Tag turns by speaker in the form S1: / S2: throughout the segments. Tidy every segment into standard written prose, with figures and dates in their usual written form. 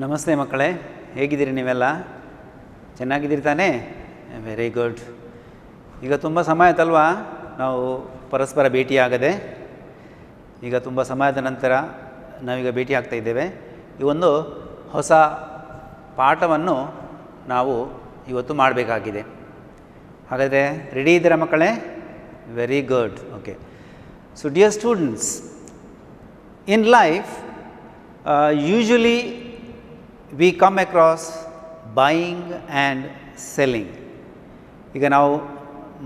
S1: ನಮಸ್ತೆ ಮಕ್ಕಳೇ, ಹೇಗಿದ್ದೀರಿ ನೀವೆಲ್ಲ? ಚೆನ್ನಾಗಿದ್ದೀರಿ ತಾನೇ? Very good. ಈಗ ತುಂಬ ಸಮಯ ಆಯ್ತಲ್ವಾ ನಾವು ಪರಸ್ಪರ ಭೇಟಿಯಾಗದೆ. ಈಗ ತುಂಬ ಸಮಯದ ನಂತರ ನಾವೀಗ ಭೇಟಿ ಆಗ್ತಾ ಇದ್ದೇವೆ. ಈ ಒಂದು ಹೊಸ ಪಾಠವನ್ನು ನಾವು ಇವತ್ತು ಮಾಡಬೇಕಾಗಿದೆ. ಹಾಗಾದರೆ ರೆಡಿ ಇದ್ದೀರಾ ಮಕ್ಕಳೇ? Very good. Okay. So dear students, in life usually we come across buying and selling. ಈಗ ನಾವು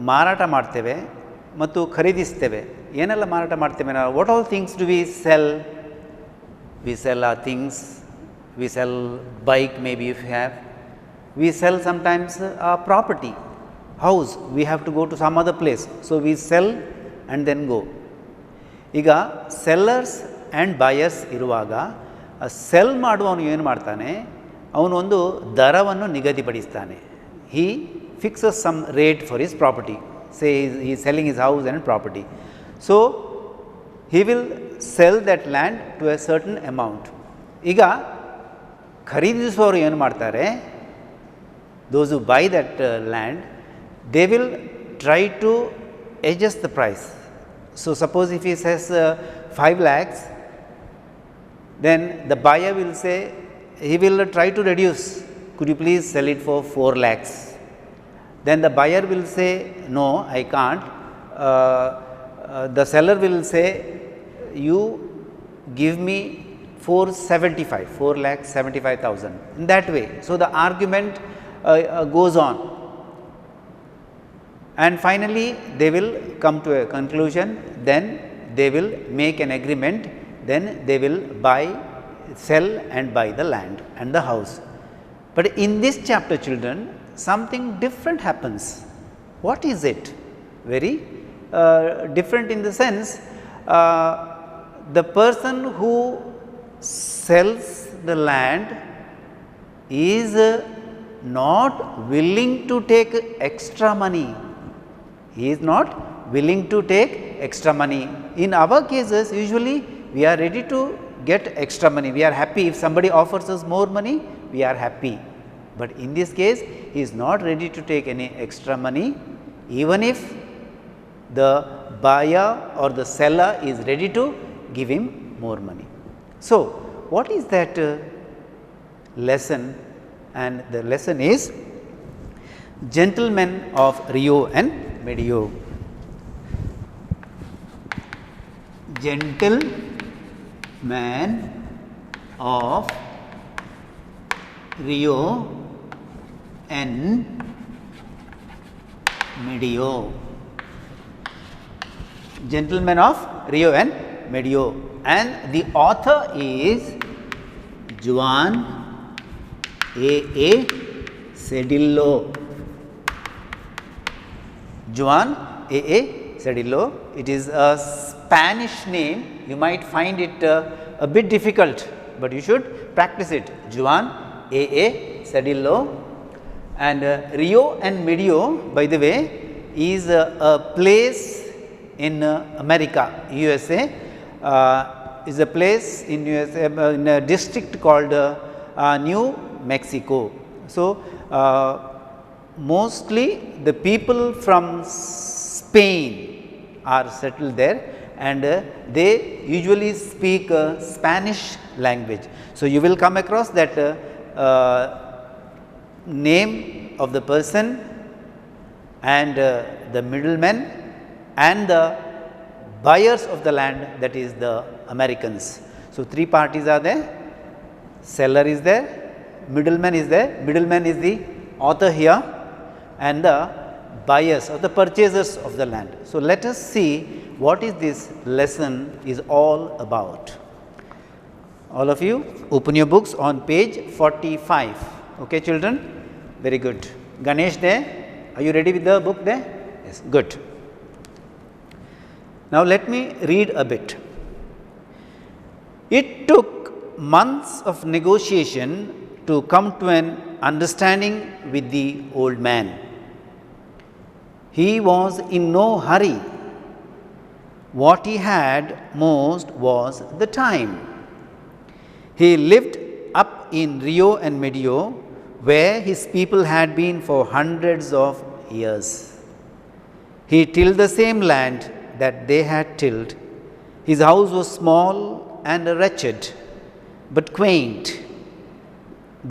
S1: ಮಾರಾಟ ಮಾಡ್ತೇವೆ ಮತ್ತು ಖರೀದಿಸ್ತೇವೆ. ಏನೆಲ್ಲ ಮಾರಾಟ ಮಾಡ್ತೇವೆ ನಾವು? What all things do we cell? V cell our things. We sell bike maybe if you have. We sell sometimes our property, house. We have to go to some other place. So we sell and then go. ಈಗ sellers and buyers ಇರುವಾಗ sell ಮಾಡುವವನು ಏನು ಮಾಡ್ತಾನೆ? ಅವನು ಒಂದು ದರವನ್ನು ನಿಗದಿಪಡಿಸ್ತಾನೆ. He fixes some rate for his property. Say ಈ selling his house and property. So he will sell that land to a certain amount. ಈಗ ಖರೀದಿಸುವವರು ಏನು ಮಾಡ್ತಾರೆ? Those who buy that land, they will try to adjust the price. So suppose if he says 5 lakhs, then the buyer will say, he will try to reduce, could you please sell it for 4 lakhs? Then the buyer will say, no, I can't. The seller will say, you give me 475, 4,75,000. In that way. So the argument goes on. And finally they will come to a conclusion, then they will make an agreement, then they will sell and buy the land and the house. But in this chapter, children, something different happens. What is it? Very different in the sense, the person who sells the land is not willing to take extra money. He is not willing to take extra money. In our cases, usually we are ready to get extra money. We are happy if somebody offers us more money, we are happy. But in this case, he is not ready to take any extra money, even if the buyer or the seller is ready to give him more money. So what is that lesson? And the lesson is Gentlemen of Rio and Medio. Gentleman of Rio and Medio. Gentleman of Rio and Medio. And the author is Juan A. Cedillo. Juan A. Cedillo. It is a Spanish name. You might find it a bit difficult, but you should practice it. Juan A. Cedillo. And Rio and Medio, by the way, is a place in America, USA. Is a place in USA, in a district called New Mexico. So mostly the people from Spain are settled there, and they usually speak Spanish language. So you will come across that name of the person and the middleman and the buyers of the land, that is the Americans. So 3 parties are there. Seller is there, middleman is there. Middleman is the author here, and the buyers or the purchasers of the land. So let us see what is this lesson is all about. All of you open your books on page 45. Okay children, very good. Ganesh there, are you ready with the book there? Yes, good. Now let me read a bit. It took months of negotiation to come to an understanding with the old man. He was in no hurry. What he had most was the time. He lived up in Rio and Medio, where his people had been for hundreds of years. He tilled the same land that they had tilled. His house was small and wretched, but quaint.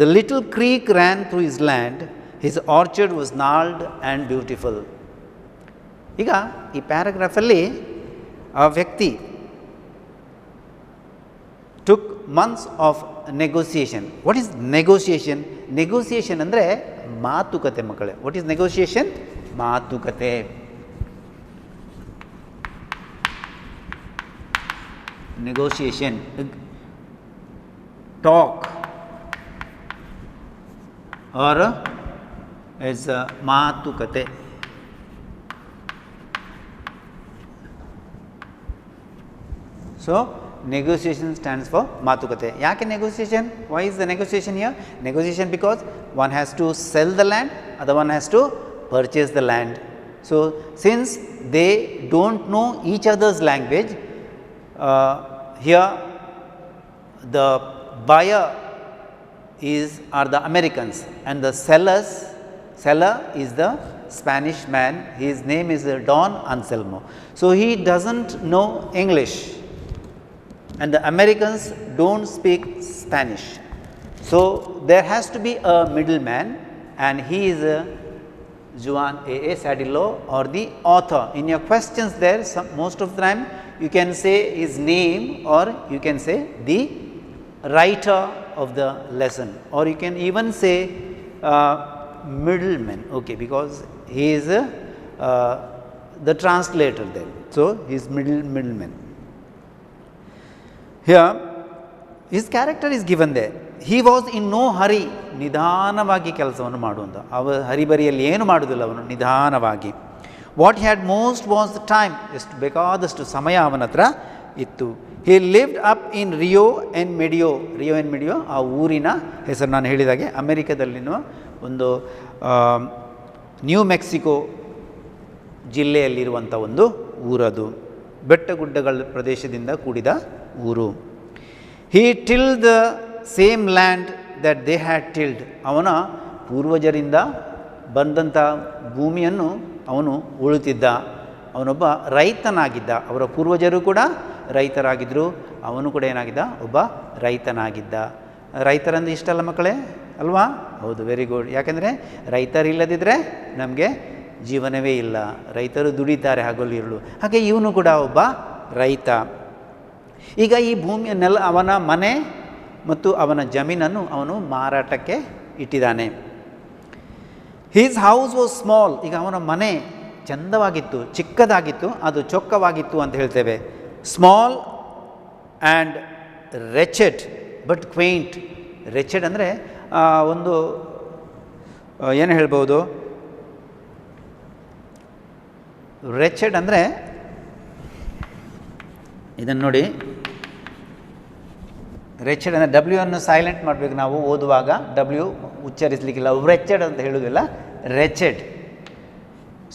S1: The little creek ran through his land. His orchard was gnarled and beautiful. ಈಗ ಈ ಪ್ಯಾರಾಗ್ರಾಫಲ್ಲಿ ಆ ವ್ಯಕ್ತಿ took months of negotiation. What is negotiation? Negotiation ಅಂದರೆ ಮಾತುಕತೆ ಮಕ್ಕಳೇ. What is negotiation? ಮಾತುಕತೆ. Negotiation, talk, or is ಮಾತುಕತೆ. So negotiation stands for ಮಾತುಕತೆ. ಯಾಕೆ negotiation? Why is the negotiation here? Negotiation because one has to sell the land, other one has to purchase the land. So since they don't know each other's language, here the buyer are the Americans and the seller is the Spanish man. His name is Don Anselmo. So he doesn't know English and the Americans don't speak Spanish. So there has to be a middleman, and he is Juan A. Sadillo, or the author. In your questions there, most of the time you can say his name, or you can say the writer of the lesson, or you can even say middleman, okay, because he is the translator there. So he is middleman. Here his character is given there. He was in no hurry. ನಿಧಾನವಾಗಿ ಕೆಲಸವನ್ನು ಮಾಡುವಂಥ, ಹರಿಬರಿಯಲ್ಲಿ ಏನು ಮಾಡುವುದಿಲ್ಲ ಅವನು, ನಿಧಾನವಾಗಿ. What had most was the time. ಎಷ್ಟು ಬೇಕಾದಷ್ಟು ಸಮಯ ಅವನ ಹತ್ರ ಇತ್ತು. ಹಿ lived up in Rio and ಮೆಡಿಯೋ. Rio and ಮೆಡಿಯೋ ಆ ಊರಿನ ಹೆಸರು ನಾನು ಹೇಳಿದಾಗೆ ಅಮೆರಿಕದಲ್ಲಿನ ಒಂದು ನ್ಯೂ ಮೆಕ್ಸಿಕೋ ಜಿಲ್ಲೆಯಲ್ಲಿರುವಂಥ ಒಂದು ಊರದು. ಬೆಟ್ಟಗುಡ್ಡಗಳ ಪ್ರದೇಶದಿಂದ ಕೂಡಿದ ಊರು. He tilled the same land that they had tilled. ಅವನ ಪೂರ್ವಜರಿಂದ ಬಂದಂಥ ಭೂಮಿಯನ್ನು ಅವನು ಉಳುತ್ತಿದ್ದ. ಅವನೊಬ್ಬ ರೈತನಾಗಿದ್ದ. ಅವರ ಪೂರ್ವಜರು ಕೂಡ ರೈತರಾಗಿದ್ದರು, ಅವನು ಕೂಡ ಏನಾಗಿದ್ದ, ಒಬ್ಬ ರೈತನಾಗಿದ್ದ. ರೈತರಂದ್ರೆ ಇಷ್ಟಲ್ಲ ಮಕ್ಕಳೇ ಅಲ್ವಾ? ಹೌದು, ವೆರಿ ಗುಡ್. ಯಾಕೆಂದರೆ ರೈತರಿಲ್ಲದಿದ್ದರೆ ನಮಗೆ ಜೀವನವೇ ಇಲ್ಲ. ರೈತರು ದುಡಿತಾರೆ ಹಗಲು ಇರುಳು. ಹಾಗೆ ಇವನು ಕೂಡ ಒಬ್ಬ ರೈತ. ಈಗ ಈ ಭೂಮಿಯ ಅವನ ಮನೆ ಮತ್ತು ಅವನ ಜಮೀನನ್ನು ಅವನು ಮಾರಾಟಕ್ಕೆ ಇಟ್ಟಿದ್ದಾನೆ. He's house was small. ಈಗ ಅವನ ಮನೆ ಚಂದವಾಗಿತ್ತು, ಚಿಕ್ಕದಾಗಿತ್ತು, ಅದು ಚೊಕ್ಕವಾಗಿತ್ತು ಅಂತ ಹೇಳ್ತೇವೆ. Small and wretched but quaint. Wretched ಅಂದರೆ ಒಂದು ಏನು ಹೇಳ್ಬೋದು, ರೆಚೆಡ್ ಅಂದರೆ ಇದನ್ನು ನೋಡಿ, ರೆಚೆಡ್ ಅಂದರೆ ಡಬ್ಲ್ಯೂ ಅನ್ನು ಸೈಲೆಂಟ್ ಮಾಡಬೇಕು ನಾವು ಓದುವಾಗ. ಡಬ್ಲ್ಯೂ ಉಚ್ಚರಿಸಲಿಕ್ಕಿಲ್ಲ, ರೆಚೆಡ್ ಅಂತ ಹೇಳೋದಿಲ್ಲ, ರೆಚೆಡ್.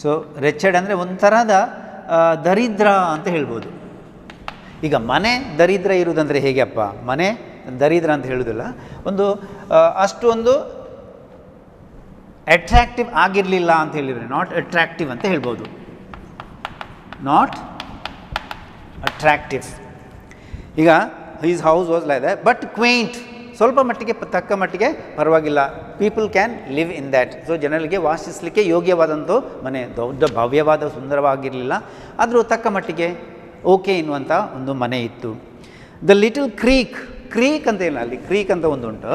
S1: ಸೊ ರೆಚೆಡ್ ಅಂದರೆ ಒಂಥರದ ದರಿದ್ರ ಅಂತ ಹೇಳ್ಬೋದು. ಈಗ ಮನೆ ದರಿದ್ರ ಇರುವುದಂದರೆ ಹೇಗೆ ಅಪ್ಪ? ಮನೆ ದರಿದ್ರ ಅಂತ ಹೇಳೋದಿಲ್ಲ, ಒಂದು ಅಷ್ಟೊಂದು ಅಟ್ರಾಕ್ಟಿವ್ ಆಗಿರಲಿಲ್ಲ ಅಂತ ಹೇಳಿದರೆ, ನಾಟ್ ಅಟ್ರಾಕ್ಟಿವ್ ಅಂತ ಹೇಳ್ಬೋದು. Not attractive. ಈಗ he's house was like that but quaint. ಸ್ವಲ್ಪ ಮಟ್ಟಿಗೆ ತಕ್ಕ ಮಟ್ಟಿಗೆ ಪರವಾಗಿಲ್ಲ. People can live in that. So ಜನರಿಗೆ ವಾಸಿಸಲಿಕ್ಕೆ ಯೋಗ್ಯವಾದಂಥ ಮನೆ. ದೊಡ್ಡ ಭವ್ಯವಾದ ಸುಂದರವಾಗಿರಲಿಲ್ಲ, ಆದರೂ ತಕ್ಕ ಮಟ್ಟಿಗೆ ಓಕೆ ಎನ್ನುವಂಥ ಒಂದು ಮನೆ ಇತ್ತು. ದ ಲಿಟಲ್ ಕ್ರೀಕ್. ಕ್ರೀಕ್ ಅಂತ ಇಲ್ಲ, ಅಲ್ಲಿ ಕ್ರೀಕ್ ಅಂತ ಒಂದು ಉಂಟು.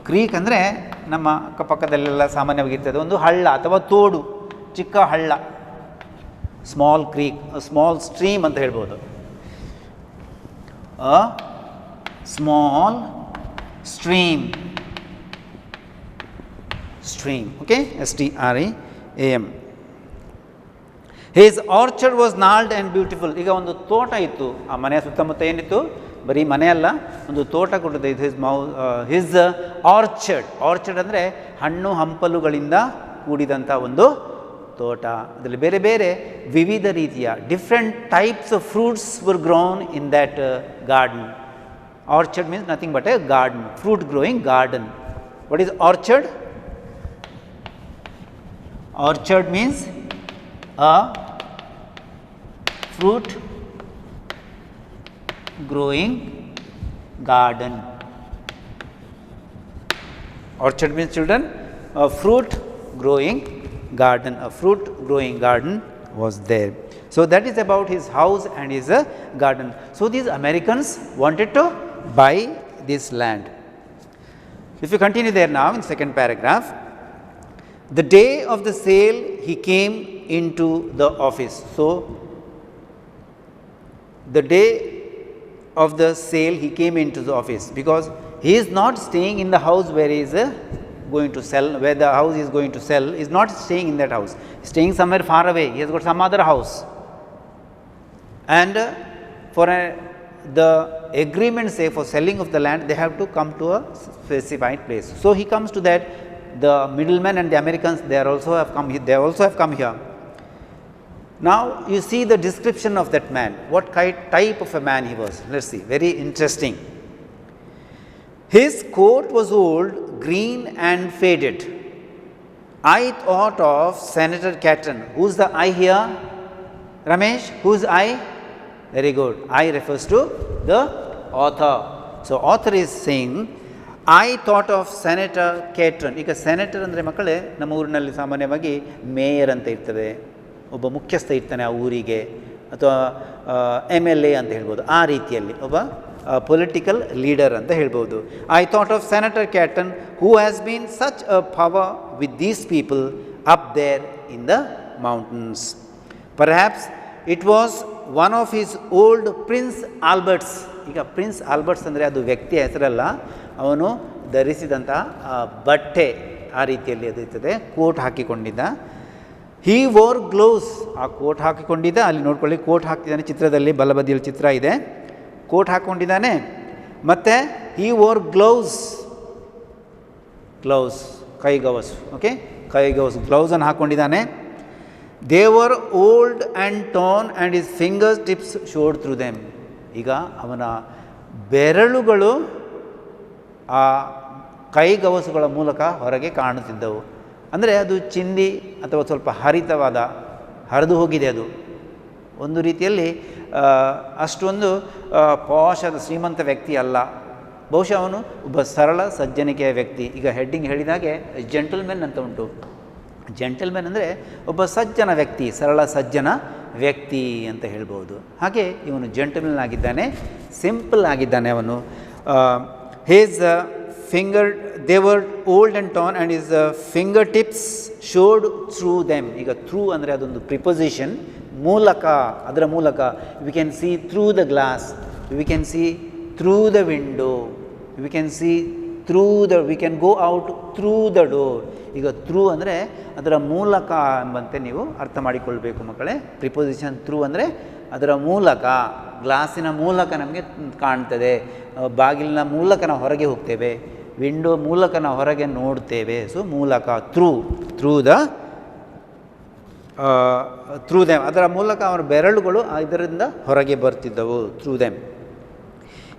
S1: ಕ್ರೀಕ್ ಅಂದರೆ ನಮ್ಮ ಅಕ್ಕಪಕ್ಕದಲ್ಲೆಲ್ಲ ಸಾಮಾನ್ಯವಾಗಿರ್ತದೆ, ಒಂದು ಹಳ್ಳ ಅಥವಾ ತೋಡು, ಚಿಕ್ಕ ಹಳ್ಳ. ಸ್ಮಾಲ್ ಕ್ರೀಕ್, ಸ್ಮಾಲ್ ಸ್ಟ್ರೀಮ್ ಅಂತ ಹೇಳ್ಬೋದು. A small stream, stream, okay, STREAM. His orchard was gnarled and beautiful. ಈಗ ಒಂದು ತೋಟ ಇತ್ತು ಆ ಮನೆಯ ಸುತ್ತಮುತ್ತ. ಏನಿತ್ತು? ಬರೀ ಮನೆ ಅಲ್ಲ, ಒಂದು ತೋಟ ಕೊಟ್ಟಿದೆ. His orchard. ಆರ್ಚರ್ಡ್ ಅಂದರೆ ಹಣ್ಣು ಹಂಪಲುಗಳಿಂದ ಕೂಡಿದಂಥ ಒಂದು ತೋಟ. ಅದರಲ್ಲಿ ಬೇರೆ ಬೇರೆ ವಿವಿಧ ರೀತಿಯ different types of fruits were grown in that garden. Orchard means nothing but a garden, fruit growing garden. What is orchard? Orchard means a fruit growing garden. Orchard means, children, a fruit growing garden. A fruit growing garden was there. So that is about his house and his garden. So these Americans wanted to buy this land. If you continue there now in second paragraph, the day of the sale he came into the office. So the day of the sale he came into the office, because he is not staying in the house where he is going to sell, where the house is going to sell, is not staying in that house, he is staying somewhere far away, he has got some other house. And for the agreement say for selling of the land, they have to come to a specified place. So he comes to that. The middlemen and the Americans, they also have come here. Now you see the description of that man, what type of a man he was. Let's see, very interesting. His coat was old, green and faded. I thought of Senator Catton. Who's the I here? Ramesh, who's I? Very good. I refers to the author. So author is saying, I thought of Senator Catton. ಈಗ senator ಅಂದರೆ ಮಕ್ಕಳೇ, ನಮ್ಮ ಊರಿನಲ್ಲಿ ಸಾಮಾನ್ಯವಾಗಿ mayor ಅಂತ ಇರ್ತದೆ, ಒಬ್ಬ ಮುಖ್ಯಸ್ಥ ಇರ್ತಾನೆ ಆ ಊರಿಗೆ, ಅಥವಾ MLA ಅಂತ ಹೇಳ್ಬೋದು. ಆ ರೀತಿಯಲ್ಲಿ ಒಬ್ಬ ಪೊಲಿಟಿಕಲ್ ಲೀಡರ್ ಅಂತ ಹೇಳ್ಬೋದು. I thought of senator Catton who has been such a power with these people up there in the mountains. Perhaps it was one of his old Prince Alberts. ಈಗ Prince Alberts ಅಂದರೆ ಅದು ವ್ಯಕ್ತಿಯ ಹೆಸರಲ್ಲ, ಅವನು ಧರಿಸಿದಂಥ ಬಟ್ಟೆ ಆ ರೀತಿಯಲ್ಲಿ ಅದು ಇರ್ತದೆ. ಕೋಟ್ ಹಾಕಿಕೊಂಡಿದ್ದ. ಹೀ ವೋರ್ ಗ್ಲೌಸ್. ಆ ಕೋಟ್ ಹಾಕಿಕೊಂಡಿದ್ದ, ಅಲ್ಲಿ ನೋಡ್ಕೊಳ್ಳಿ, ಕೋಟ್ ಹಾಕಿದ್ದಾನೆ. ಚಿತ್ರದಲ್ಲಿ ಬಲಬದಿಯಲ್ಲಿ ಚಿತ್ರ ಇದೆ, ಕೋಟ್ ಹಾಕ್ಕೊಂಡಿದ್ದಾನೆ. ಮತ್ತು ಹೀ ವೋರ್ ಗ್ಲೌಸ್, ಕೈಗವಸು. ಓಕೆ, ಕೈಗವಸು, ಗ್ಲೌಸನ್ನು ಹಾಕ್ಕೊಂಡಿದ್ದಾನೆ. They were old and torn and his finger tips showed through them. ಈಗ ಅವನ ಬೆರಳುಗಳು ಆ ಕೈಗವಸುಗಳ ಮೂಲಕ ಹೊರಗೆ ಕಾಣುತ್ತಿದ್ದವು. ಅಂದರೆ ಅದು ಚಿಂದಿ ಅಥವಾ ಸ್ವಲ್ಪ ಹರಿದು ಹೋಗಿದೆ. ಅದು ಒಂದು ರೀತಿಯಲ್ಲಿ ಅಷ್ಟೊಂದು ಪಾಶದ ಶ್ರೀಮಂತ ವ್ಯಕ್ತಿ ಅಲ್ಲ. ಬಹುಶಃ ಅವನು ಒಬ್ಬ ಸರಳ ಸಜ್ಜನಿಕೆಯ ವ್ಯಕ್ತಿ. ಈಗ ಹೆಡ್ಡಿಂಗ್ ಹೇಳಿದಾಗೆ ಜೆಂಟಲ್ಮೆನ್ ಅಂತ ಉಂಟು. ಜೆಂಟಲ್ಮೆನ್ ಅಂದರೆ ಒಬ್ಬ ಸಜ್ಜನ ವ್ಯಕ್ತಿ, ಸರಳ ಸಜ್ಜನ ವ್ಯಕ್ತಿ ಅಂತ ಹೇಳ್ಬೋದು. ಹಾಗೆ ಇವನು ಜೆಂಟಲ್ಮೆನ್ ಆಗಿದ್ದಾನೆ, ಸಿಂಪಲ್ ಆಗಿದ್ದಾನೆ ಅವನು. His they were old and torn and his fingertips showed through them. ಈಗ ಥ್ರೂ ಅಂದರೆ ಅದೊಂದು ಪ್ರಿಪೊಸಿಷನ್, ಮೂಲಕ, ಅದರ ಮೂಲಕ. we can see through the glass, we can see through the window, we can see we can go out through the door. ಈಗ through ಅಂದರೆ ಅದರ ಮೂಲಕ ಎಂಬಂತೆ ನೀವು ಅರ್ಥ ಮಾಡಿಕೊಳ್ಬೇಕು ಮಕ್ಕಳೇ. ಪ್ರಿಪೊಸಿಷನ್ ಥ್ರೂ ಅಂದರೆ ಅದರ ಮೂಲಕ, ಗ್ಲಾಸಿನ ಮೂಲಕ ನಮಗೆ ಕಾಣ್ತದೆ, ಬಾಗಿಲಿನ ಮೂಲಕ ನಾವು ಹೊರಗೆ ಹೋಗ್ತೇವೆ, ವಿಂಡೋ ಮೂಲಕ ನಾವು ಹೊರಗೆ ನೋಡ್ತೇವೆ. ಸೊ ಮೂಲಕ, ಥ್ರೂ ದೆಮ್, ಅದರ ಮೂಲಕ ಅವರ ಬೆರಳುಗಳು ಇದರಿಂದ ಹೊರಗೆ ಬರ್ತಿದ್ದವು, ಥ್ರೂ ದೆಮ್.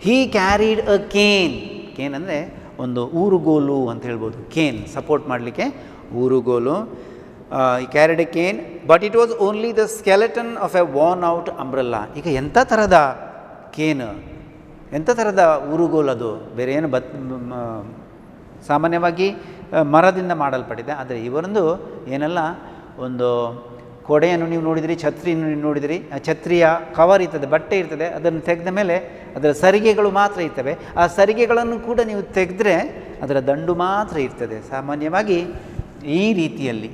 S1: ಹೀ ಕ್ಯಾರಿಡ್ ಅ ಕೇನ್ ಅಂದರೆ ಒಂದು ಊರುಗೋಲು ಅಂತ ಹೇಳ್ಬೋದು. ಕೇನ್ ಸಪೋರ್ಟ್ ಮಾಡಲಿಕ್ಕೆ ಊರುಗೋಲು. he carried a cane, but it was only the skeleton of a worn out umbrella. ಈಗ ಎಂಥ ಥರದ ಕೇನ್, ಎಂಥ ಥರದ ಊರುಗೋಲು ಅದು, ಬೇರೆ ಏನು ಸಾಮಾನ್ಯವಾಗಿ ಮರದಿಂದ ಮಾಡಲ್ಪಟ್ಟಿದೆ. ಆದರೆ ಇವರೊಂದು ಏನೆಲ್ಲ ಒಂದು ಕೊಡೆಯನ್ನು ನೀವು ನೋಡಿದಿರಿ, ಛತ್ರಿಯನ್ನು ನೀವು ನೋಡಿದಿರಿ. ಆ ಛತ್ರಿಯ ಕವರ್ ಇರ್ತದೆ, ಬಟ್ಟೆ ಇರ್ತದೆ, ಅದನ್ನು ತೆಗೆದ ಮೇಲೆ ಅದರ ಸರಿಗೆಗಳು ಮಾತ್ರ ಇರ್ತವೆ. ಆ ಸರಿಗೆಗಳನ್ನು ಕೂಡ ನೀವು ತೆಗೆದ್ರೆ ಅದರ ದಂಡು ಮಾತ್ರ ಇರ್ತದೆ. ಸಾಮಾನ್ಯವಾಗಿ ಈ ರೀತಿಯಲ್ಲಿ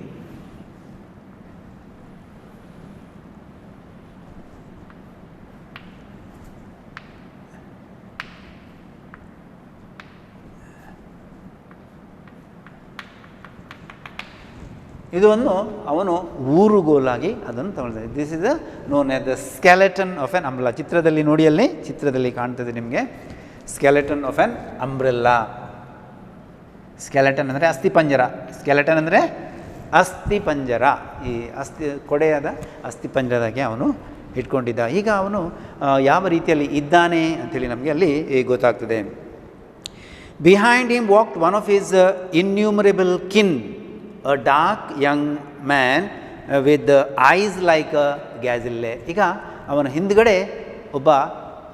S1: ಇದನ್ನು ಅವನು ಊರುಗೋಲಾಗಿ ಅದನ್ನು ತಗೊಳ್ತಾನೆ. This is known as the skeleton of an umbrella. ಚಿತ್ರದಲ್ಲಿ ನೋಡಿ, ಅಲ್ಲಿ ಚಿತ್ರದಲ್ಲಿ ಕಾಣ್ತದೆ ನಿಮಗೆ skeleton of an umbrella. Skeleton ಅಂದರೆ ಅಸ್ಥಿಪಂಜರ. ಸ್ಕೆಲೆಟನ್ ಅಂದರೆ ಅಸ್ಥಿಪಂಜರ. ಈ ಕೊಡೆಯಾದ ಅಸ್ಥಿಪಂಜರದಾಗೆ ಅವನು ಇಟ್ಕೊಂಡಿದ್ದ. ಈಗ ಅವನು ಯಾವ ರೀತಿಯಲ್ಲಿ ಇದ್ದಾನೆ ಅಂಥೇಳಿ ನಮಗೆ ಅಲ್ಲಿ ಗೊತ್ತಾಗ್ತದೆ. Behind him walked one of his innumerable kin, a dark young man with eyes like a gazelle. ಈಗ ಅವನ ಹಿಂದ್ಗಡೆ ಒಬ್ಬ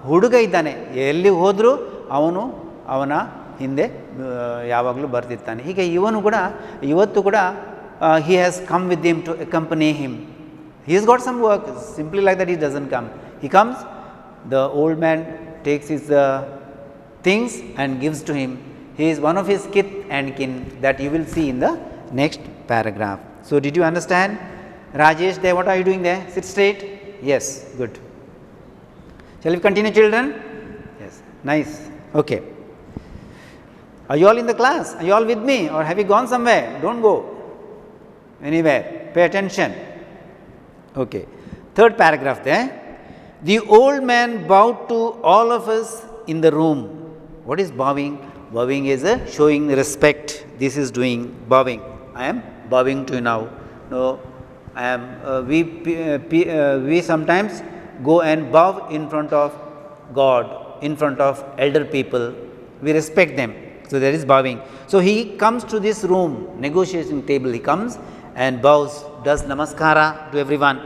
S1: ಹುಡುಗ ಇದ್ದಾನೆ, ಎಲ್ಲಿ ಹೋದರೂ ಅವನ ಹಿಂದೆ ಯಾವಾಗಲೂ ಬರ್ತಿರ್ತಾನೆ. ಹೀಗೆ ಇವನು ಕೂಡ ಇವತ್ತು ಕೂಡ he has come with him to accompany him. He has got some work, simply like that he doesn't come. He comes, the old man takes his things and gives to him. He is one of his kith and kin, that you will see in the next paragraph. So did you understand? Rajesh, there, what are you doing there? Sit straight. Yes, good. Shall we continue, children? Yes, nice. Okay. Are you all in the class? Are you all with me, or have you gone somewhere? Don't go anywhere. Pay attention. Okay. Third paragraph there. The old man bowed to all of us in the room. What is bowing? Bowing is showing respect. This is doing bowing. I am bowing to you now. No, I am. We sometimes go and bow in front of God, in front of elder people. We respect them. So there is bowing. So he comes to this room, negotiation table. He comes and bows, does namaskara to everyone.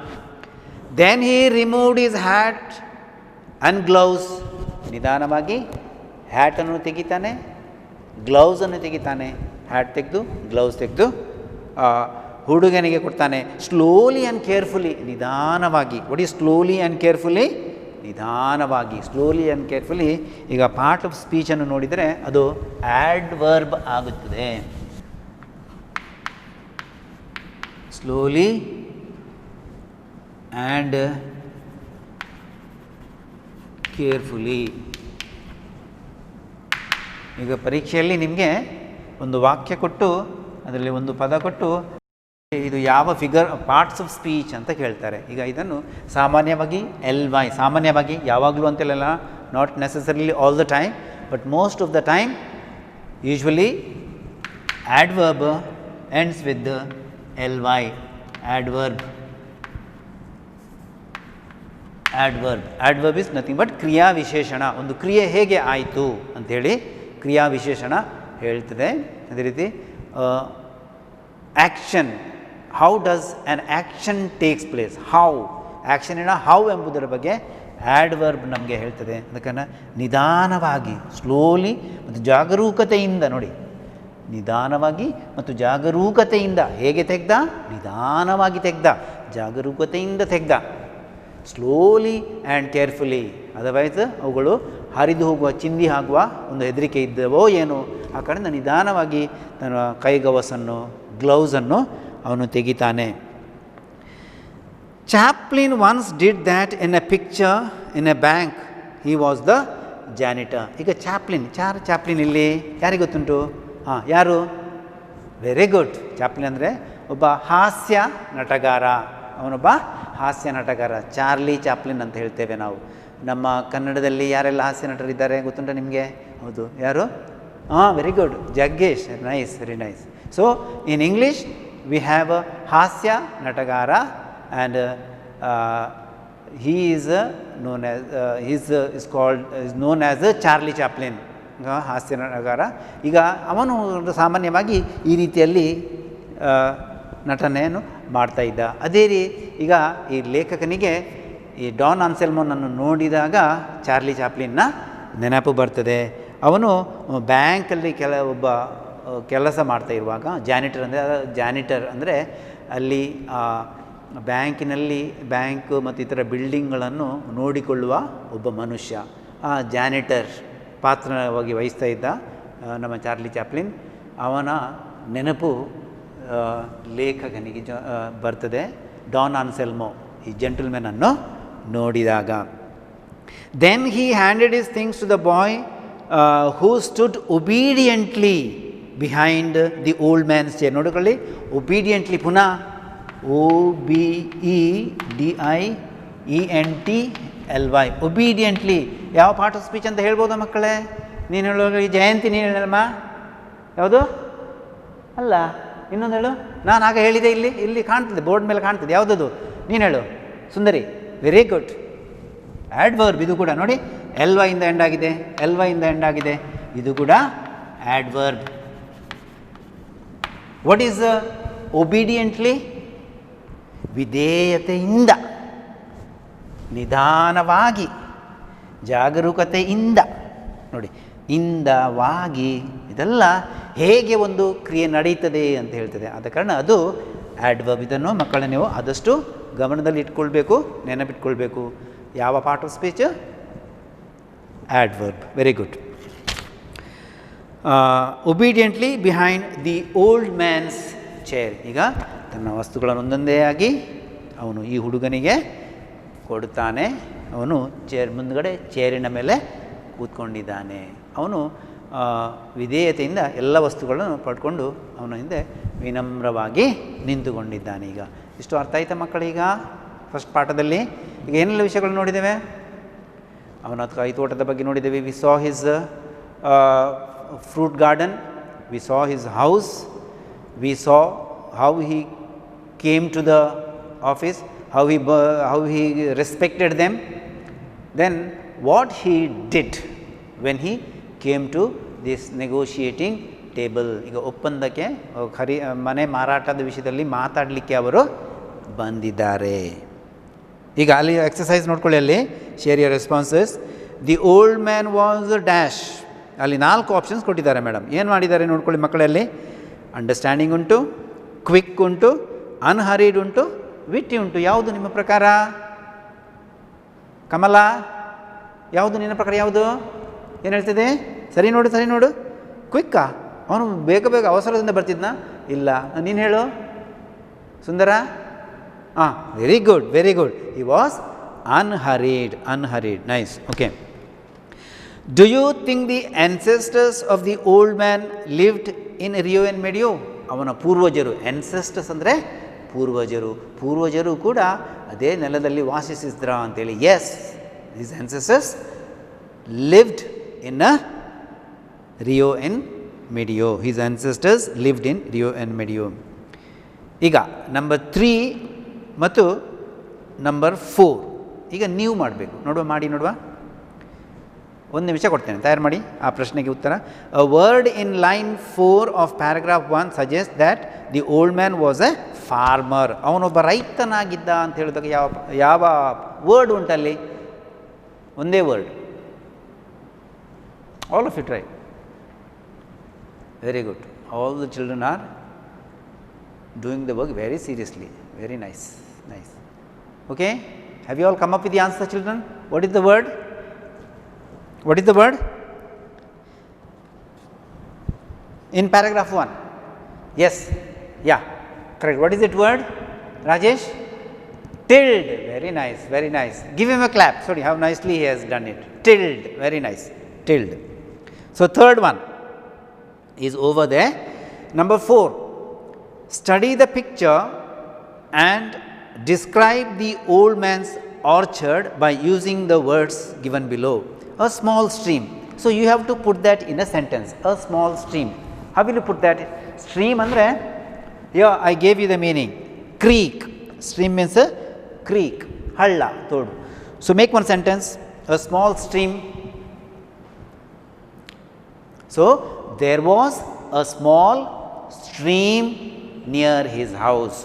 S1: Then he removed his hat and gloves. ನಿಧಾನವಾಗಿ ಹ್ಯಾಟನ್ನು ತೆಗಿತಾನೆ, ಗ್ಲೌಸನ್ನು ತೆಗಿತಾನೆ. Hat ತೆಗೆದು gloves ತೆಗೆದು ಹುಡುಗನಿಗೆ ಕೊಡ್ತಾನೆ. Slowly and carefully, ನಿಧಾನವಾಗಿ. What is slowly and carefully? ನಿಧಾನವಾಗಿ, slowly and carefully. ಈಗ part of ಸ್ಪೀಚನ್ನು ನೋಡಿದರೆ ಅದು ಆಡ್ವರ್ಬ್ ಆಗುತ್ತದೆ. Slowly and carefully. ಈಗ ಪರೀಕ್ಷೆಯಲ್ಲಿ ನಿಮಗೆ ಒಂದು ವಾಕ್ಯ ಕೊಟ್ಟು ಅದರಲ್ಲಿ ಒಂದು ಪದ ಕೊಟ್ಟು ಇದು ಯಾವ ಫಿಗರ್ ಪಾರ್ಟ್ಸ್ ಆಫ್ ಸ್ಪೀಚ್ ಅಂತ ಕೇಳ್ತಾರೆ. ಈಗ ಇದನ್ನು ಸಾಮಾನ್ಯವಾಗಿ LY, ಸಾಮಾನ್ಯವಾಗಿ ಯಾವಾಗಲೂ ಅಂತೆಲ್ಲ, not necessarily all the time, but most of the time usually adverb ends with LY. Adverb is nothing but ಕ್ರಿಯಾ ವಿಶೇಷಣ. ಒಂದು ಕ್ರಿಯೆ ಹೇಗೆ ಆಯಿತು ಅಂಥೇಳಿ ಕ್ರಿಯಾ ವಿಶೇಷಣ ಹೇಳ್ತದೆ. ಅದೇ ರೀತಿ action, how does an action takes place, how ಆ್ಯಕ್ಷನಿನ ಹೌ ಎಂಬುದರ ಬಗ್ಗೆ ಆಡ್ವರ್ಬ್ ನಮಗೆ ಹೇಳ್ತದೆ. ಅದಕ್ಕೆ ನಿಧಾನವಾಗಿ, ಸ್ಲೋಲಿ ಮತ್ತು ಜಾಗರೂಕತೆಯಿಂದ, ನೋಡಿ, ನಿಧಾನವಾಗಿ ಮತ್ತು ಜಾಗರೂಕತೆಯಿಂದ. ಹೇಗೆ ತೆಗ್ದ? ನಿಧಾನವಾಗಿ ತೆಗ್ದ, ಜಾಗರೂಕತೆಯಿಂದ ತೆಗ್ದ. Slowly and carefully. ಅದರ್ವೈಸ್ ಅವುಗಳು ಹರಿದು ಹೋಗುವ, ಚಿಂದಿ ಆಗುವ ಒಂದು ಹೆದರಿಕೆ ಇದ್ದವೋ ಏನೋ. ಆ ಕಡೆಯಿಂದ ನಿಧಾನವಾಗಿ ತನ್ನ ಕೈಗವಸನ್ನು, ಗ್ಲೌಸನ್ನು ಅವನು ತೆಗಿತಾನೆ. Chaplin once did that in a picture in a bank. He was the janitor. ಈಗ ಚಾಪ್ಲಿನ್ ಇಲ್ಲಿ ಯಾರಿಗೆ ಗೊತ್ತುಂಟು? ಯಾರು? Very good. ಚಾಪ್ಲಿನ್ ಅಂದರೆ ಒಬ್ಬ ಹಾಸ್ಯ ನಟಗಾರ. ಅವನೊಬ್ಬ ಹಾಸ್ಯ ನಟಗಾರ, ಚಾರ್ಲಿ ಚಾಪ್ಲಿನ್ ಅಂತ ಹೇಳ್ತೇವೆ ನಾವು. ನಮ್ಮ ಕನ್ನಡದಲ್ಲಿ ಯಾರೆಲ್ಲ ಹಾಸ್ಯ ನಟರಿದ್ದಾರೆ ಗೊತ್ತುಂಟ ನಿಮಗೆ? ಹೌದು, ಯಾರು? Very good, Jaggesh. Nice, very nice. So in English we have a ಹಾಸ್ಯ ನಟಗಾರ and he is known as Charlie Chaplin, ಹಾಸ್ಯ ನಟಗಾರ. ಈಗ ಅವನು ಸಾಮಾನ್ಯವಾಗಿ ಈ ರೀತಿಯಲ್ಲಿ ನಟನೆಯನ್ನು ಮಾಡ್ತಾ ಇದ್ದ. ಅದೇ ಈಗ ಈ ಲೇಖಕನಿಗೆ ಈ ಡಾನ್ ಆನ್ಸೆಲ್ಮೋನನ್ನು ನೋಡಿದಾಗ ಚಾರ್ಲಿ ಚಾಪ್ಲಿನ್ನ ನೆನಪು ಬರ್ತದೆ. ಅವನು ಬ್ಯಾಂಕಲ್ಲಿ ಒಬ್ಬ ಕೆಲಸ ಮಾಡ್ತಾ ಇರುವಾಗ, ಜಾನಿಟರ್ ಅಂದರೆ ಅಲ್ಲಿ ಬ್ಯಾಂಕಿನಲ್ಲಿ ಬ್ಯಾಂಕ್ ಮತ್ತು ಇತರ ಬಿಲ್ಡಿಂಗ್ಗಳನ್ನು ನೋಡಿಕೊಳ್ಳುವ ಒಬ್ಬ ಮನುಷ್ಯ. ಆ ಜಾನಿಟರ್ ಪಾತ್ರವಾಗಿ ವಹಿಸ್ತಾ ಇದ್ದ ನಮ್ಮ ಚಾರ್ಲಿ ಚಾಪ್ಲಿನ್. ಅವನ ನೆನಪು ಲೇಖಕನಿಗೆ ಬರ್ತದೆ ಡಾನ್ ಆನ್ಸೆಲ್ಮೋ, ಈ ಜೆಂಟಲ್ಮೆನನ್ನು ನೋಡಿದಾಗ. Then he handed his things to the boy who stood obediently behind the old man's chair. ನೋಡಿಕೊಳ್ಳಿ, ಒಬೀಡಿಯೆಂಟ್ಲಿ, ಪುನಃ OBEDIENTLY, ಒಬೀಡಿಯೆಂಟ್ಲಿ. ಯಾವ ಪಾರ್ಟ್ ಆಫ್ ಸ್ಪೀಚ್ ಅಂತ ಹೇಳ್ಬೋದಾ ಮಕ್ಕಳೇ? ನೀನು ಹೇಳುವಾಗ ಈ ಜಯಂತಿ ನೀನು ಹೇಳಮ್ಮ, ಯಾವುದು? ಅಲ್ಲ, ಇನ್ನೊಂದು ಹೇಳು. ನಾನು ಆಗ ಹೇಳಿದೆ, ಇಲ್ಲಿ ಕಾಣ್ತದೆ, ಬೋರ್ಡ್ ಮೇಲೆ ಕಾಣ್ತದೆ. ಯಾವುದದು? ನೀನು ಹೇಳು ಸುಂದರಿ. Very good. ಆಡ್ವರ್ಬ್ ಇದು ಕೂಡ ನೋಡಿ, ಎಲ್ ವೈ ಇಂದ ಎಂಡ್ ಆಗಿದೆ, ಎಲ್ ವೈ ಇಂದ ಎಂಡ್ ಆಗಿದೆ, ಇದು ಕೂಡ ಆಡ್ವರ್ಬ್. What is obediently? ವಿಧೇಯತೆಯಿಂದ, ನಿಧಾನವಾಗಿ, ಜಾಗರೂಕತೆಯಿಂದ. ನೋಡಿ, ಇಂದವಾಗಿ, ಇದೆಲ್ಲ ಹೇಗೆ ಒಂದು ಕ್ರಿಯೆ ನಡೀತದೆ ಅಂತ ಹೇಳ್ತದೆ. ಆದ ಕಾರಣ ಅದು ಆಡ್ವರ್ಬ್. ಇದನ್ನು ಮಕ್ಕಳನ್ನ ನೀವು ಆದಷ್ಟು ಗಮನದಲ್ಲಿ ಇಟ್ಕೊಳ್ಬೇಕು, ನೆನಪಿಟ್ಕೊಳ್ಬೇಕು. ಯಾವ part of speech? Adverb. Very good. Obediently behind the old man's chair. ಈಗ ತನ್ನ ವಸ್ತುಗಳನ್ನು ಒಂದೊಂದೇ ಆಗಿ ಅವನು ಈ ಹುಡುಗನಿಗೆ ಕೊಡುತ್ತಾನೆ. ಅವನು ಮುಂದುಗಡೆ ಚೇರಿನ ಮೇಲೆ ಕೂತ್ಕೊಂಡಿದ್ದಾನೆ. ಅವನು ವಿಧೇಯತೆಯಿಂದ ಎಲ್ಲ ವಸ್ತುಗಳನ್ನು ಪಡ್ಕೊಂಡು ಅವನ ಹಿಂದೆ ವಿನಮ್ರವಾಗಿ ನಿಂತುಕೊಂಡಿದ್ದಾನೆ. ಈಗ ಇಷ್ಟು ಅರ್ಥ ಆಯ್ತಾ ಮಕ್ಕಳೀಗ ಫಸ್ಟ್ ಪಾಠದಲ್ಲಿ? ಈಗ ಏನೆಲ್ಲ ವಿಷಯಗಳು ನೋಡಿದ್ದೇವೆ? ಅವನ ಕೈತೋಟದ ಬಗ್ಗೆ ನೋಡಿದ್ದೇವೆ. We saw his fruit garden, we saw his house, we saw how he came to the office, how he respected them, then what he did when he came to this negotiating table. ಈಗ ಒಪ್ಪಂದಕ್ಕೆ ಮನೆ ಮಾರಾಟದ ವಿಷಯದಲ್ಲಿ ಮಾತಾಡಲಿಕ್ಕೆ ಅವರು ಬಂದಿದ್ದಾರೆ. ಈಗ ಅಲ್ಲಿ ಎಕ್ಸಸೈಸ್ ನೋಡ್ಕೊಳ್ಳಿ, ಅಲ್ಲಿ share your responses. The old man was dash. ಅಲ್ಲಿ 4 ಆಪ್ಷನ್ಸ್ ಕೊಟ್ಟಿದ್ದಾರೆ ಮೇಡಮ್. ಏನು ಮಾಡಿದ್ದಾರೆ ನೋಡ್ಕೊಳ್ಳಿ ಮಕ್ಕಳಲ್ಲಿ. ಅಂಡರ್ಸ್ಟ್ಯಾಂಡಿಂಗ್ ಉಂಟು, ಕ್ವಿಕ್ ಉಂಟು, ಅನ್ಹರಿಡ್ ಉಂಟು, ವಿಟ್ಟಿ ಉಂಟು. ಯಾವುದು ನಿಮ್ಮ ಪ್ರಕಾರ? ಕಮಲ, ಯಾವುದು ನಿನ್ನ ಪ್ರಕಾರ? ಯಾವುದು? ಏನು ಹೇಳ್ತಿದೆ? ಸರಿ ನೋಡು, ಸರಿ ನೋಡು. ಕ್ವಿಕ್ಕಾ? ಅವನು ಬೇಗ ಬೇಗ ಅವಸರದಿಂದ ಬರ್ತಿದ್ನಾ? ಇಲ್ಲ. ನೀನು ಹೇಳು ಸುಂದರ. ಹಾಂ, very good, very good. He was unhurried. Unhurried. Nice. Okay. Do you think the ancestors of the old man lived in Rio and Medio? ಅವನ ಪೂರ್ವಜರು, ಆನ್ಸೆಸ್ಟರ್ಸ್ ಅಂದರೆ ಪೂರ್ವಜರು, ಪೂರ್ವಜರು ಕೂಡ ಅದೇ ನೆಲದಲ್ಲಿ ವಾಸಿಸಿದ್ರ ಅಂತೇಳಿ. Yes, this ancestors lived in Rio and Medio. His ancestors lived in Rio and Medio. ಈಗ ನಂಬರ್ 3 ಮತ್ತು ನಂಬರ್ 4 ಈಗ ನೀವು ಮಾಡಬೇಕು. ನೋಡುವ, ಮಾಡಿ ನೋಡುವ. ಒಂದು ನಿಮಿಷ ಕೊಡ್ತೇನೆ, ತಯಾರು ಮಾಡಿ ಆ ಪ್ರಶ್ನೆಗೆ ಉತ್ತರ. A word in line 4 of paragraph 1 suggest that the old man was a farmer. ಅವನೊಬ್ಬ ರೈತನಾಗಿದ್ದ ಅಂತ ಹೇಳಿದಾಗ ಯಾವ ವರ್ಡ್ ಉಂಟಲ್ಲಿ? ಒಂದೇ word. All of it right. Very good. All the children are doing the work very seriously. Very nice, nice. Okay, have you all come up with the answer children? What is the word? What is the word? In paragraph 1. Yes. Yeah. Correct. What is that word? Rajesh? Tilled. Very nice. Very nice. Give him a clap. Sorry, how nicely he has done it. Tilled. Very nice. Tilled. So, third one is over there. Number 4. Study the picture and describe the old man's orchard by using the words given below. A small stream. So you have to put that in a sentence. A small stream. How will you put that? Stream andre, yeah, I gave you the meaning. Creek. Stream means a creek. Halla, todu. So make one sentence. A small stream. So there was a small stream near his house.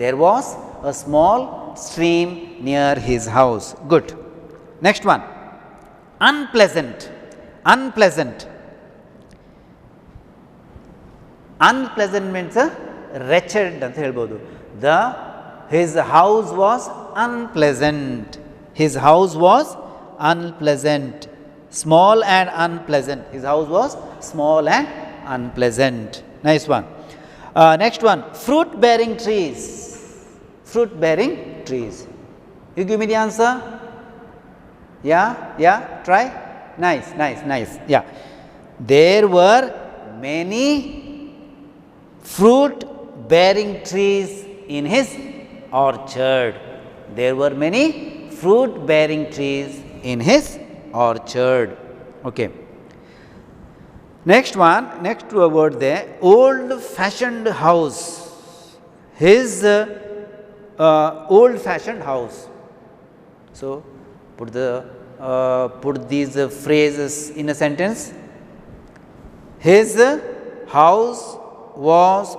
S1: There was a small stream near his house. Good. Next one. Unpleasant. Unpleasant. Unpleasant means wretched ಅಂತ ಹೇಳ್ಬೋದು. His house was unpleasant. His house was unpleasant. Small and unpleasant. His house was small and unpleasant. Nice one. Next one. Fruit bearing trees. Fruit bearing trees. You give me the answer? Yeah, try. Nice, nice, nice. Yeah. There were many fruit bearing trees in his orchard. There were many fruit bearing trees in his orchard. Okay. Next one, next word there. Old fashioned house. His old fashioned house. So, put these phrases in a sentence. His house was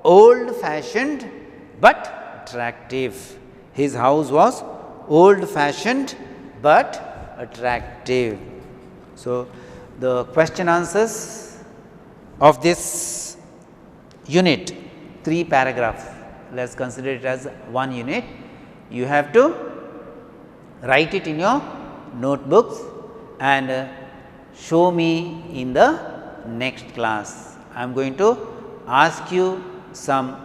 S1: old fashioned but attractive. His house was old fashioned but attractive. So, the question answers of this unit, 3 paragraphs, let us consider it as one unit. You have to write it in your notebooks and show me in the next class. I am going to ask you some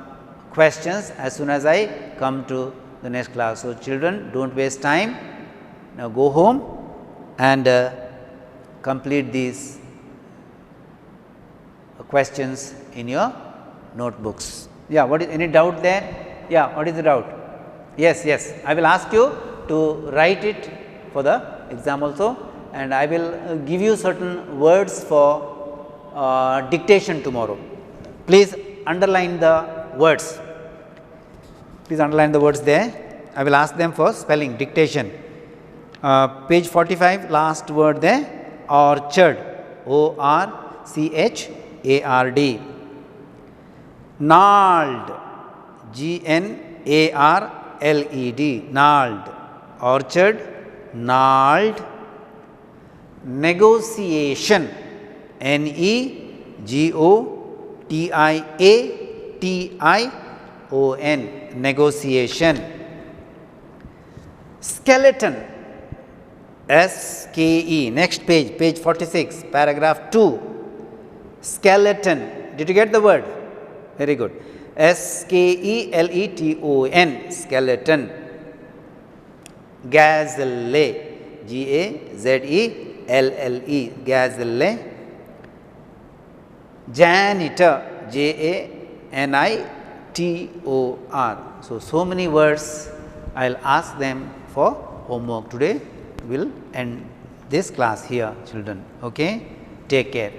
S1: questions as soon as I come to the next class. So, children, do not waste time. Now, go home and complete these questions in your notebooks. Yeah, what is any doubt there? Yeah, what is the doubt? Yes, I will ask you to write it for the exam also, and I will give you certain words for dictation tomorrow. Please underline the words. Please underline the words there. I will ask them for spelling, dictation. Page 45, last word there, orchard, O-R-C-H-A-R-D. Gnarled, G-N-A-R-L-E-D, gnarled, orchard, gnarled. Negotiation, N-E-G-O-T-I-A-T-I-O-N, negotiation. Skeleton, S-K-E, next page, page 46, paragraph 2, skeleton. Did you get the word? Very good. S-K-E-L-E-T-O-N, skeleton. Gazelle, G-A-Z-E-L-L-E, gazelle. Janitor, J-A-N-I-T-O-R. So many words I will ask them for homework today. We will end this class here, children. Okay? Take care.